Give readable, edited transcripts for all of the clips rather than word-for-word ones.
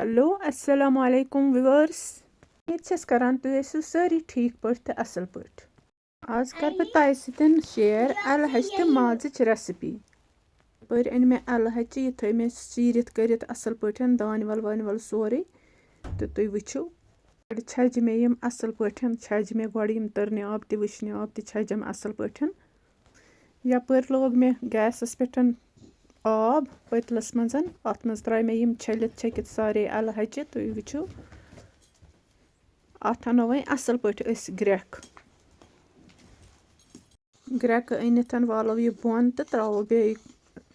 Hello अस्सलाम वालेकुम viewers. ये छस करान तुम ऐसो सारी ठीक पट तो असल पट। आज कर बह तय सतन शेयर अल हच तो माजिच रेसिपी। पर अन मे अल हच यह थो मे चीरित करित असल पटन दान वल सोरे तो तुम वुचो छज मे यम असल पटन छज मे गोड़ यम तरने आब त वुशने आब त छजम असल पटन। यपर लोग मे गैसस पेटन आब पतलस मजन अत मज त्रा मे यम छलित छकित सारे अल हच तुम वुचो अत अनो वह असल पट ग्रेक ग्रेक अनित वालो यह बोन तो त्रो बे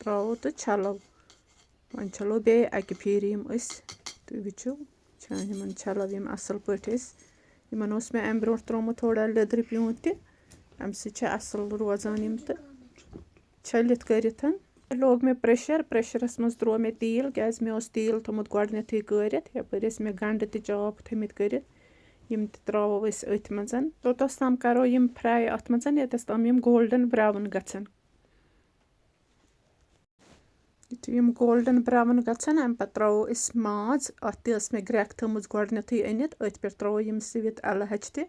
त्रो तो छलो वन छलो बे अकि फिर यम तुम वुचो छान छलो यम असल पट इन मे अम ब्रो त्रोमुत थोड़ा लिद्र प्यूत तम असल रोजान यम तो छलित करित लोग मे प्रेशरस मज त्रो मे तेल क्या मे तेल थोमुत गोडनेथै करित यपर मे गंड त चॉप थमित करित यम त्रो अथ मजन तोतस तम करो यम फ्राई अत मजन यतस तम यम गोल्डन ब्राउन गछन। युत यम गोल्डन ब्राउन गछन अम पत त्रो माज अत तस मे ग्रेक थमुज गोडनेथै अनित अथ पे त्रो यम सिवित अल हच त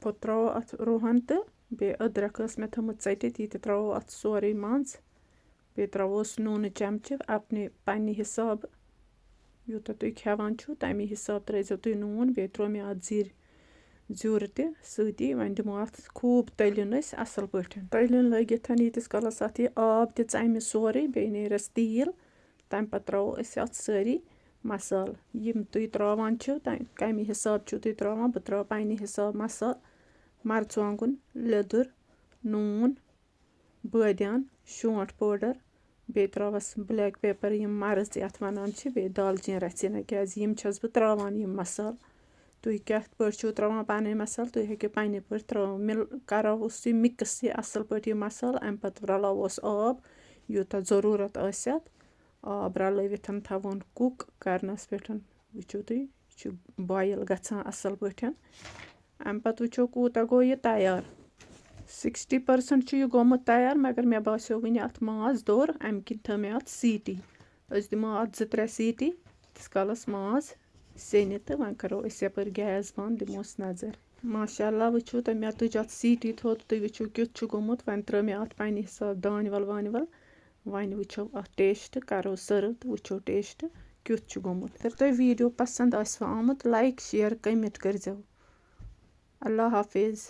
पत त्रो अत रुहन तो बे अदरक मे थमुत टित यह त्रो अत सोरे मज बे त्रोस नून चमच अपने पन्ने हिसाब यूत तुम खेवान छो तमे हिसाब त्रो तुम नून बे त्रो मे अत जुर ती वन दिमो अत खूब तलिन असल पट तलिन लगित यीतिस कलस अत यह आब तमे सोरे बे नेरस तेल तम पत त्रो अत सारी मसाल यम तुम त्रावान छो कमे हिसाब छो तुम त्रावान बह त्रा पन्ने हिसाब मसाल मरचुवांगुन लिदुर नून बादियान शोंठ पाउडर बे त्रावस ब्लैक पेपर यम मर्च अत वनान बे दालचीन रचना क्या यम छस बह त्रावान यम मसाल तुम क्या पे छो त्रावान पन मसाल तुम हेको पन्ने पे मिल करोस तुम मिक्स यह असल पे यह मसाल अम पत रलोस आब यूत ज़रूरत आसत आब रलवित थवन कुक करनस पे वुचो तुम बॉयल गछान असल पे अम पत वुचो कूता गो यह तैयार 60% यह गोमुत तैयार मगर मे बासो वन अत माज दोर अम किन थो मे अत सीटी दिमो अत 2-3 सीटी तीस कालस माज सेन तो वन करो यपर गैस बंद दिमोस नजर माशाअल्लाह वुचो तो मे तुज अत सीटी थोत तुम वुचो क्युत गोमुत वन त्रो मे अत पन्ने हिसाब दान वल वन वुचो अत टेस्ट करो सर्व तो वुचो टेस्ट क्युत गोमुत अगर तुम वीडियो पसंद आमत लाइक शेयर कमेंट कर अल्लाह हाफिज।